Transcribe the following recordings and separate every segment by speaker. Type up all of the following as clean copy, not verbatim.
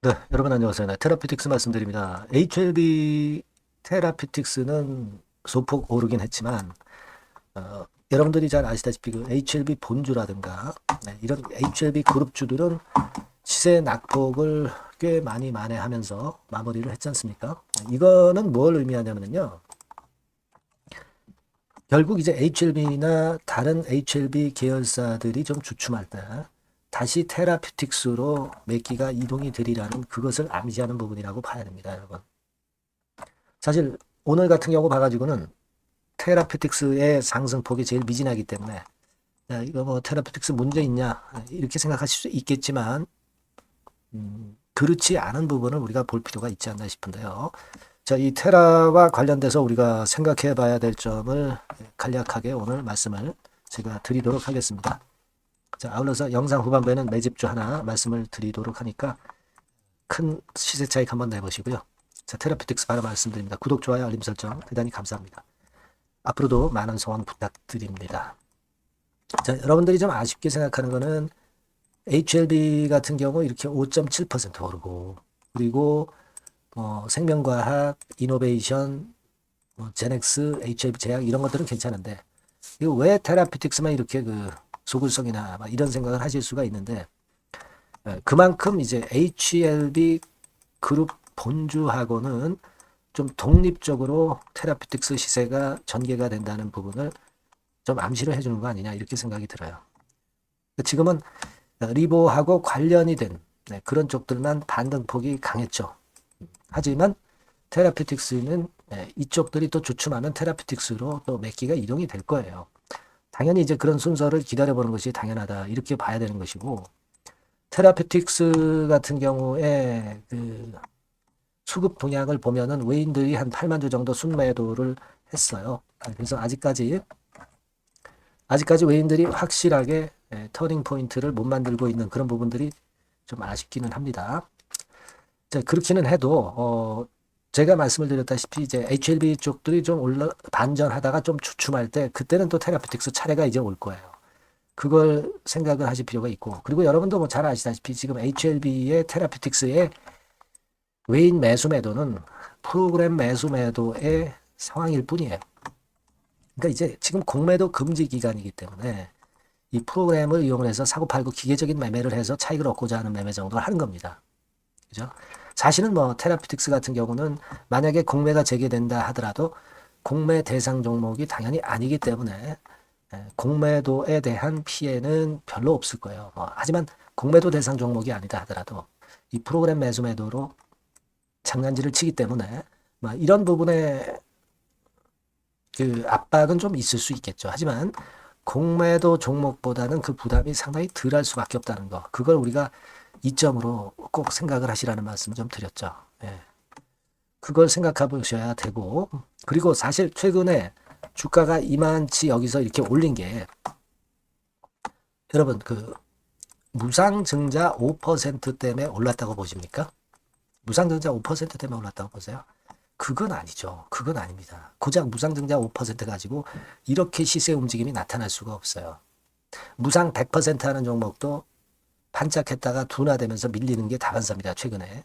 Speaker 1: 네, 여러분 안녕하세요. 네, 테라피틱스 말씀드립니다. HLB 테라피틱스는 소폭 오르긴 했지만 여러분들이 잘 아시다시피 그 HLB 본주라든가 이런 HLB 그룹주들은 시세 낙폭을 꽤 많이 만회하면서 마무리를 했지 않습니까? 이거는 뭘 의미하냐면요. 결국 이제 HLB나 다른 HLB 계열사들이 좀 주춤할 때 다시 테라피틱스로 매기가 이동이 되리라는 그것을 암시하는 부분이라고 봐야 됩니다, 여러분. 사실 오늘 같은 경우 봐가지고는 테라피틱스의 상승폭이 제일 미진하기 때문에 야, 이거 뭐 테라피틱스 문제 있냐 이렇게 생각하실 수 있겠지만 그렇지 않은 부분을 우리가 볼 필요가 있지 않나 싶은데요. 자, 이 테라와 관련돼서 우리가 생각해 봐야 될 점을 간략하게 오늘 말씀을 제가 드리도록 하겠습니다. 자, 아울러서 영상 후반부에는 매집주 하나 말씀을 드리도록 하니까 큰 시세 차익 한번 내보시고요. 자, 테라피틱스 바로 말씀드립니다. 구독, 좋아요, 알림 설정 대단히 감사합니다. 앞으로도 많은 소원 부탁드립니다. 자, 여러분들이 좀 아쉽게 생각하는 거는 HLB 같은 경우 이렇게 5.7% 오르고 그리고 생명과학, 이노베이션, 제넥스, HLB 제약 이런 것들은 괜찮은데 이거 왜 테라피틱스만 이렇게 그 소굴성이나 이런 생각을 하실 수가 있는데 그만큼 이제 HLB 그룹 본주하고는 좀 독립적으로 테라피틱스 시세가 전개가 된다는 부분을 좀 암시를 해주는 거 아니냐 이렇게 생각이 들어요. 지금은 리보하고 관련이 된 그런 쪽들만 반등폭이 강했죠. 하지만 테라피틱스는 이쪽들이 또 주춤하면 테라피틱스로 또 몇 기가 이동이 될 거예요. 당연히 이제 그런 순서를 기다려보는 것이 당연하다 이렇게 봐야 되는 것이고 테라피틱스 같은 경우에 그 수급 동향을 보면은 외인들이 한 8만 주 정도 순매도를 했어요. 그래서 아직까지 외인들이 확실하게 터닝 포인트를 못 만들고 있는 그런 부분들이 좀 아쉽기는 합니다. 자, 그렇기는 해도 제가 말씀을 드렸다시피 이제 HLB 쪽들이 좀 반전하다가 좀 주춤할 때 그때는 또 테라피틱스 차례가 이제 올 거예요. 그걸 생각을 하실 필요가 있고 그리고 여러분도 뭐 잘 아시다시피 지금 HLB의 테라피틱스의 외인 매수 매도는 프로그램 매수 매도의 상황일 뿐이에요. 그러니까 이제 지금 공매도 금지 기간이기 때문에 이 프로그램을 이용해서 사고 팔고 기계적인 매매를 해서 차익을 얻고자 하는 매매 정도를 하는 겁니다. 그죠? 사실은 뭐 테라피틱스 같은 경우는 만약에 공매가 재개된다 하더라도 공매 대상 종목이 당연히 아니기 때문에 공매도에 대한 피해는 별로 없을 거예요. 하지만 공매도 대상 종목이 아니다 하더라도 이 프로그램 매수 매도로 장난질을 치기 때문에 이런 부분에 그 압박은 좀 있을 수 있겠죠. 하지만 공매도 종목보다는 그 부담이 상당히 덜할 수밖에 없다는 거. 그걸 우리가 이점으로 꼭 생각을 하시라는 말씀을 좀 드렸죠. 예. 그걸 생각해 보셔야 되고 그리고 사실 최근에 주가가 이만치 여기서 이렇게 올린 게 여러분 그 무상증자 5% 때문에 올랐다고 보십니까? 무상증자 5% 때문에 올랐다고 보세요? 그건 아니죠. 그건 아닙니다. 고작 무상증자 5% 가지고 이렇게 시세 움직임이 나타날 수가 없어요. 무상 100% 하는 종목도 반짝했다가 둔화되면서 밀리는 게 다반사입니다. 최근에.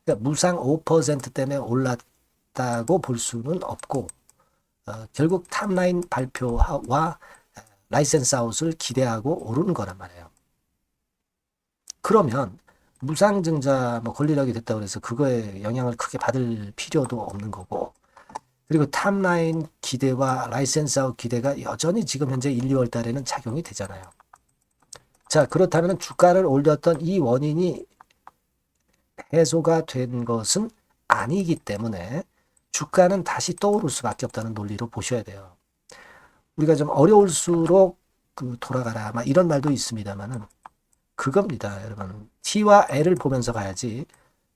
Speaker 1: 그러니까 무상 5% 때문에 올랐다고 볼 수는 없고 결국 탑라인 발표와 라이센스 아웃을 기대하고 오르는 거란 말이에요. 그러면 무상증자 권리락이 됐다고 해서 그거에 영향을 크게 받을 필요도 없는 거고 그리고 탑라인 기대와 라이센스 아웃 기대가 여전히 지금 현재 1, 2월 달에는 작용이 되잖아요. 자, 그렇다면 주가를 올렸던 이 원인이 해소가 된 것은 아니기 때문에 주가는 다시 떠오를 수밖에 없다는 논리로 보셔야 돼요. 우리가 좀 어려울수록 그 돌아가라 이런 말도 있습니다만은 그겁니다, 여러분. T와 L을 보면서 가야지.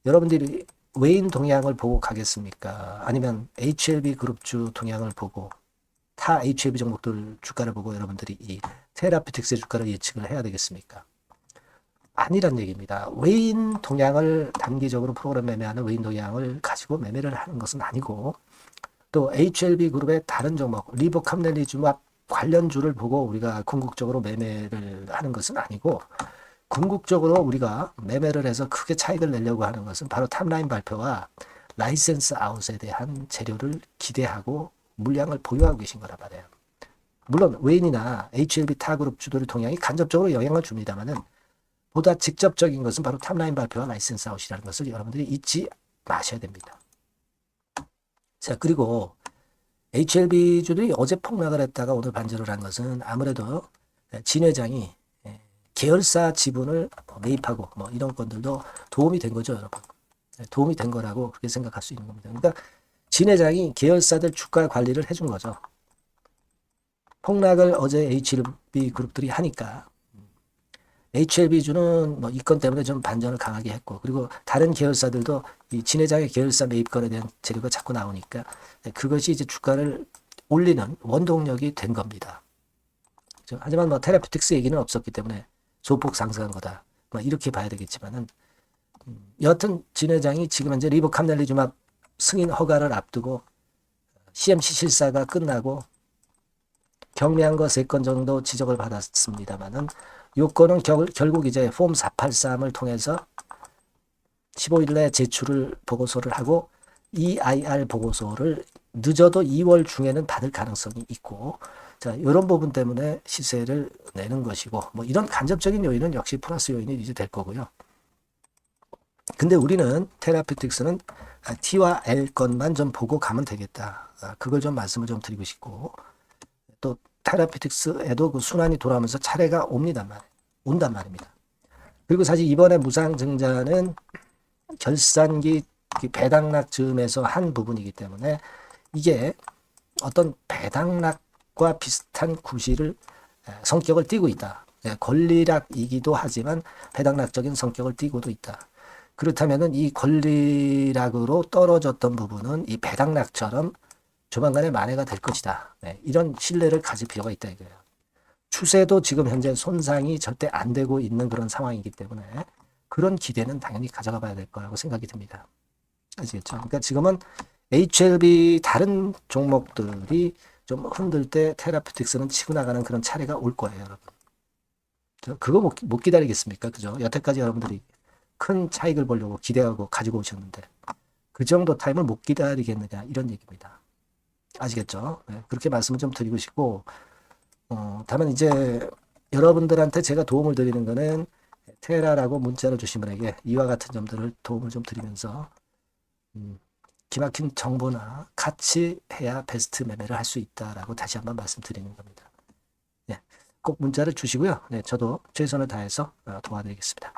Speaker 1: 여러분들이 외인 동향을 보고 가겠습니까? 아니면 HLB 그룹주 동향을 보고 타 HLB 종목들 주가를 보고 여러분들이 이 테라피틱스의 주가를 예측을 해야 되겠습니까? 아니란 얘기입니다. 외인 동향을 단기적으로 프로그램 매매하는 외인 동향을 가지고 매매를 하는 것은 아니고 또 HLB 그룹의 다른 종목 리보캄넬리즘과 관련주를 보고 우리가 궁극적으로 매매를 하는 것은 아니고 궁극적으로 우리가 매매를 해서 크게 차익을 내려고 하는 것은 바로 탑라인 발표와 라이센스 아웃에 대한 재료를 기대하고 물량을 보유하고 계신 거란 말이에요. 물론 웨인이나 HLB 타그룹 주도의 동향이 간접적으로 영향을 줍니다만은 보다 직접적인 것은 바로 탑라인 발표와 라이센스 아웃이라는 것을 여러분들이 잊지 마셔야 됩니다. 자, 그리고 HLB주들이 어제 폭락을 했다가 오늘 반전을 한 것은 아무래도 진 회장이 계열사 지분을 매입하고 뭐 이런 건들도 도움이 된 거죠, 여러분. 도움이 된 거라고 그렇게 생각할 수 있는 겁니다. 그러니까 진 회장이 계열사들 주가 관리를 해준 거죠. 폭락을 어제 HLB 그룹들이 하니까 HLB주는 뭐 이 건 때문에 좀 반전을 강하게 했고, 그리고 다른 계열사들도 이 진 회장의 계열사 매입건에 대한 재료가 자꾸 나오니까 그것이 이제 주가를 올리는 원동력이 된 겁니다. 하지만 뭐 테라피틱스 얘기는 없었기 때문에 소폭 상승한 거다, 뭐 이렇게 봐야 되겠지만은 여하튼 진 회장이 지금 현재 리보캄넬리주맙 승인 허가를 앞두고 CMC 실사가 끝나고 경미한 거 3건 정도 지적을 받았습니다만은 요건은 결국 이제 폼 483을 통해서 15일 내 제출을 보고서를 하고 EIR 보고서를 늦어도 2월 중에는 받을 가능성이 있고, 자, 이런 부분 때문에 시세를 내는 것이고, 뭐 이런 간접적인 요인은 역시 플러스 요인이 이제 될 거고요. 근데 우리는 테라피틱스는 T와 L 건만 좀 보고 가면 되겠다. 그걸 좀 말씀을 좀 드리고 싶고, 또 테라피틱스에도 그 순환이 돌아오면서 차례가 온단 말입니다. 그리고 사실 이번에 무상증자는 결산기 배당락 즈음에서 한 부분이기 때문에 이게 어떤 배당락과 비슷한 구실을 성격을 띠고 있다. 권리락이기도 하지만 배당락적인 성격을 띠고도 있다. 그렇다면은 이 권리락으로 떨어졌던 부분은 이 배당락처럼 조만간에 만회가 될 것이다. 이런 신뢰를 가질 필요가 있다 이거예요. 추세도 지금 현재 손상이 절대 안 되고 있는 그런 상황이기 때문에 그런 기대는 당연히 가져가 봐야 될 거라고 생각이 듭니다. 아시겠죠? 그러니까 지금은 HLB 다른 종목들이 좀 흔들 때 테라피틱스는 치고 나가는 그런 차례가 올 거예요, 여러분. 그거 못 기다리겠습니까? 그죠? 여태까지 여러분들이 큰 차익을 보려고 기대하고 가지고 오셨는데 그 정도 타임을 못 기다리겠느냐 이런 얘기입니다. 아시겠죠? 네, 그렇게 말씀을 좀 드리고 싶고, 다만 이제 여러분들한테 제가 도움을 드리는 거는 테라라고 문자를 주신 분에게 이와 같은 점들을 도움을 좀 드리면서 기막힌 정보나 같이 해야 베스트 매매를 할 수 있다라고 다시 한번 말씀드리는 겁니다. 네, 꼭 문자를 주시고요. 네, 저도 최선을 다해서 도와드리겠습니다.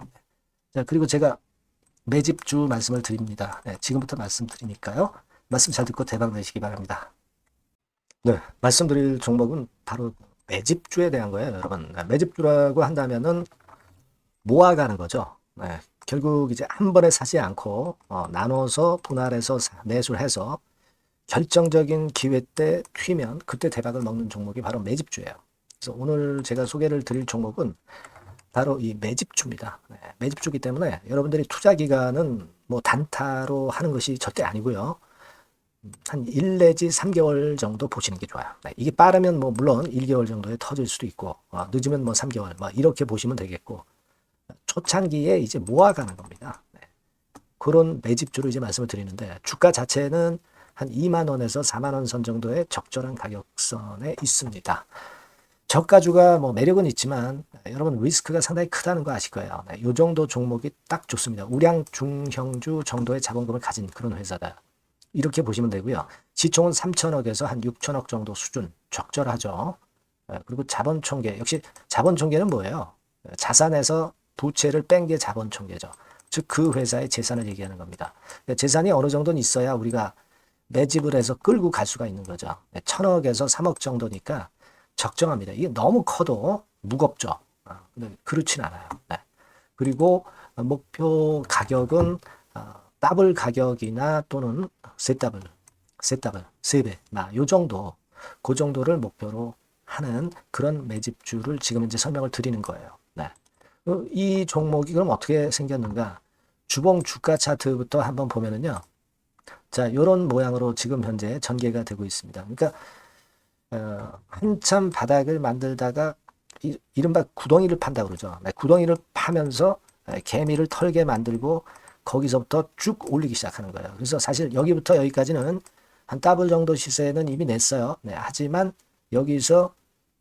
Speaker 1: 자, 그리고 제가 매집주 말씀을 드립니다. 네, 지금부터 말씀드리니까요. 말씀 잘 듣고 대박 내시기 바랍니다. 네, 말씀드릴 종목은 바로 매집주에 대한 거예요, 여러분. 매집주라고 한다면은 모아가는 거죠. 네, 결국 이제 한 번에 사지 않고 나눠서 분할해서 매수를 해서 결정적인 기회 때 튀면 그때 대박을 먹는 종목이 바로 매집주예요. 그래서 오늘 제가 소개를 드릴 종목은 바로 이 매집주입니다. 네, 매집주기 때문에 여러분들이 투자 기간은 뭐 단타로 하는 것이 절대 아니고요. 한 1 내지 3개월 정도 보시는 게 좋아요. 네, 이게 빠르면 뭐 물론 1개월 정도에 터질 수도 있고 늦으면 뭐 3개월 뭐 이렇게 보시면 되겠고, 초창기에 이제 모아가는 겁니다. 네, 그런 매집주로 이제 말씀을 드리는데 주가 자체는 한 2만 원에서 4만 원 선 정도의 적절한 가격선에 있습니다. 저가주가 뭐 매력은 있지만 여러분 리스크가 상당히 크다는 거 아실 거예요. 네, 이 정도 종목이 딱 좋습니다. 우량 중형주 정도의 자본금을 가진 그런 회사다. 이렇게 보시면 되고요. 시총은 3천억에서 한 6천억 정도 수준 적절하죠. 그리고 자본총계, 역시 자본총계는 뭐예요? 자산에서 부채를 뺀 게 자본총계죠. 즉 그 회사의 재산을 얘기하는 겁니다. 재산이 어느 정도는 있어야 우리가 매집을 해서 끌고 갈 수가 있는 거죠. 1,000억에서 3억 정도니까 적정합니다. 이게 너무 커도 무겁죠. 근데 그렇진 않아요. 네. 그리고 목표 가격은 더블 가격이나 또는 세 더블, 3배, 요 정도, 그 정도를 목표로 하는 그런 매집주를 지금 이제 설명을 드리는 거예요. 네. 이 종목이 그럼 어떻게 생겼는가? 주봉 주가 차트부터 한번 보면은요. 자, 이런 모양으로 지금 현재 전개가 되고 있습니다. 그러니까 한참 바닥을 만들다가 이른바 구덩이를 판다 그러죠. 네, 구덩이를 파면서 개미를 털게 만들고 거기서부터 쭉 올리기 시작하는 거예요. 그래서 사실 여기부터 여기까지는 한 더블 정도 시세는 이미 냈어요. 네, 하지만 여기서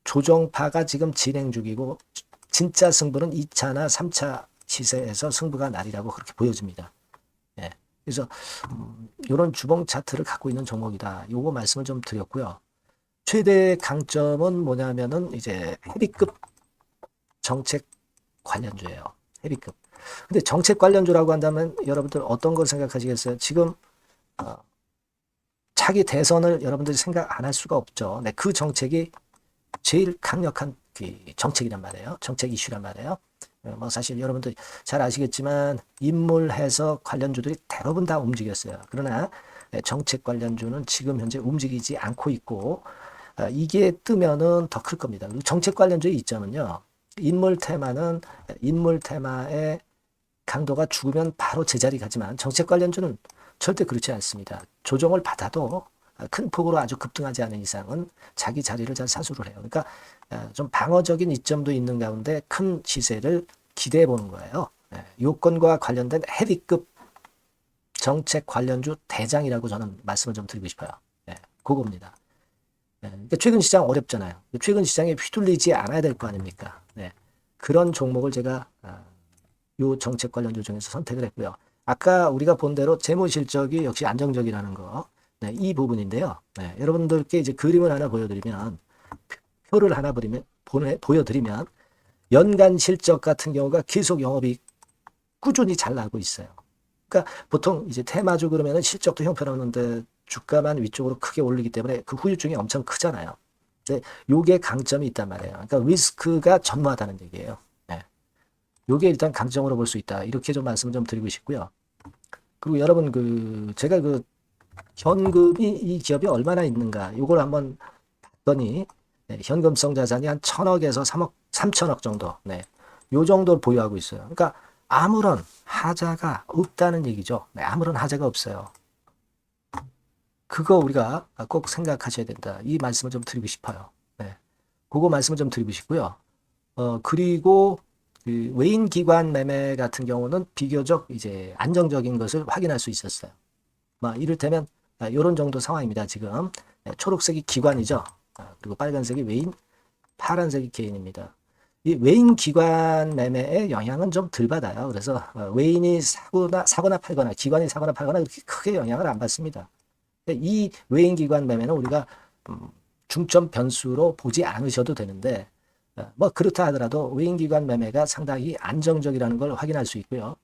Speaker 1: 조정파가 지금 진행 중이고 진짜 승부는 2차나 3차 시세에서 승부가 나리라고 그렇게 보여집니다. 예. 그래서 이런 주봉 차트를 갖고 있는 종목이다. 요거 말씀을 좀 드렸고요. 최대 강점은 뭐냐면은 이제 헤비급 정책 관련주예요. 헤비급. 근데 정책 관련주라고 한다면 여러분들 어떤 걸 생각하시겠어요? 지금 차기 대선을 여러분들이 생각 안 할 수가 없죠. 네, 그 정책이 제일 강력한 그 정책이란 말이에요. 정책 이슈란 말이에요. 뭐 사실 여러분들 잘 아시겠지만 인물 해석 관련주들이 대부분 다 움직였어요. 그러나 정책 관련주는 지금 현재 움직이지 않고 있고 이게 뜨면은 더 클 겁니다. 정책 관련주의 이점은요. 인물 테마는 인물 테마의 강도가 죽으면 바로 제자리 가지만 정책 관련주는 절대 그렇지 않습니다. 조정을 받아도 큰 폭으로 아주 급등하지 않은 이상은 자기 자리를 잘 사수를 해요. 그러니까 좀 방어적인 이점도 있는 가운데 큰 시세를 기대해 보는 거예요. 요건과 관련된 헤비급 정책 관련주 대장이라고 저는 말씀을 좀 드리고 싶어요. 그겁니다. 그러니까 최근 시장 어렵잖아요. 최근 시장에 휘둘리지 않아야 될 거 아닙니까? 그런 종목을 제가 요 정책 관련주 중에서 선택을 했고요. 아까 우리가 본 대로 재무 실적이 역시 안정적이라는 거, 이 부분인데요. 여러분들께 이제 그림을 하나 보여드리면, 표를 하나 보여드리면, 연간 실적 같은 경우가 계속 영업이익 꾸준히 잘 나고 있어요. 그러니까 보통 이제 테마주 그러면은 실적도 형편없는데 주가만 위쪽으로 크게 올리기 때문에 그 후유증이 엄청 크잖아요. 근데 요게 강점이 있단 말이에요. 그러니까 리스크가 전무하다는 얘기예요. 요게 일단 강점으로 볼 수 있다. 이렇게 좀 말씀을 좀 드리고 싶고요. 그리고 여러분 제가 현금이 이 기업이 얼마나 있는가 요걸 한번 봤더니 현금성 자산이 한 1,000억에서 3천억 정도. 요 정도를 보유하고 있어요. 그러니까 아무런 하자가 없다는 얘기죠. 아무런 하자가 없어요. 그거 우리가 꼭 생각하셔야 된다. 이 말씀을 좀 드리고 싶어요. 그거 말씀을 좀 드리고 싶고요. 그리고 그 외인 기관 매매 같은 경우는 비교적 이제 안정적인 것을 확인할 수 있었어요. 이를테면 이런 정도 상황입니다. 지금 초록색이 기관이죠. 그리고 빨간색이 외인, 파란색이 개인입니다. 이 외인 기관 매매의 영향은 좀 덜 받아요. 그래서 외인이 사거나 팔거나 기관이 사거나 팔거나 그렇게 크게 영향을 안 받습니다. 이 외인 기관 매매는 우리가 중점 변수로 보지 않으셔도 되는데 그렇다 하더라도 외인기관 매매가 상당히 안정적이라는 걸 확인할 수 있고요.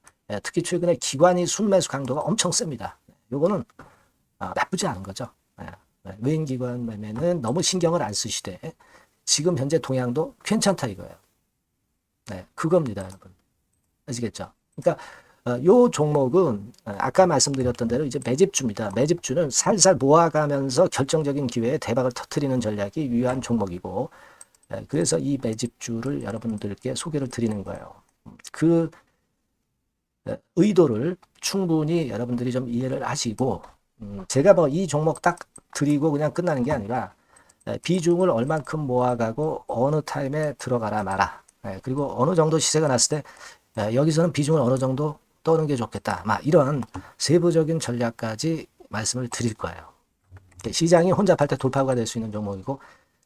Speaker 1: 특히 최근에 기관이 순매수 강도가 엄청 셉니다. 요거는 나쁘지 않은 거죠. 외인기관 매매는 너무 신경을 안 쓰시되 지금 현재 동향도 괜찮다 이거예요. 그겁니다, 여러분. 아시겠죠? 그러니까 요 종목은 아까 말씀드렸던 대로 이제 매집주입니다. 매집주는 살살 모아가면서 결정적인 기회에 대박을 터뜨리는 전략이 유효한 종목이고 그래서 이 매집주를 여러분들께 소개를 드리는 거예요. 그 의도를 충분히 여러분들이 좀 이해를 하시고 제가 이 종목 딱 드리고 그냥 끝나는 게 아니라 비중을 얼만큼 모아가고 어느 타임에 들어가라 마라. 그리고 어느 정도 시세가 났을 때 여기서는 비중을 어느 정도 떠는 게 좋겠다. 이런 세부적인 전략까지 말씀을 드릴 거예요. 시장이 혼자 팔 때 돌파구가 될 수 있는 종목이고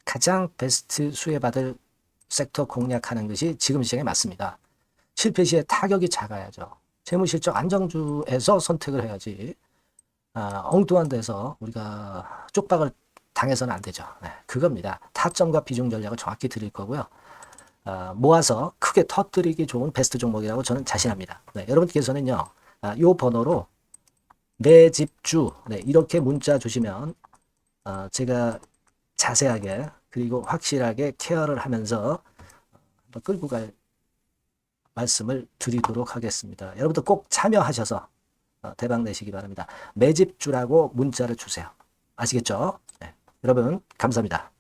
Speaker 1: 가장 베스트 수혜받을 섹터 공략하는 것이 지금 시장에 맞습니다. 실패 시에 타격이 작아야죠. 재무실적 안정주에서 선택을 해야지 엉뚱한 데서 우리가 쪽박을 당해서는 안 되죠. 그겁니다. 타점과 비중 전략을 정확히 드릴 거고요. 모아서 크게 터뜨리기 좋은 베스트 종목이라고 저는 자신합니다. 여러분께서는요. 이 번호로 내 집주 이렇게 문자 주시면 제가 자세하게 그리고 확실하게 케어를 하면서 끌고 갈 말씀을 드리도록 하겠습니다. 여러분들 꼭 참여하셔서 대박 내시기 바랍니다. 매집주라고 문자를 주세요. 아시겠죠? 여러분 감사합니다.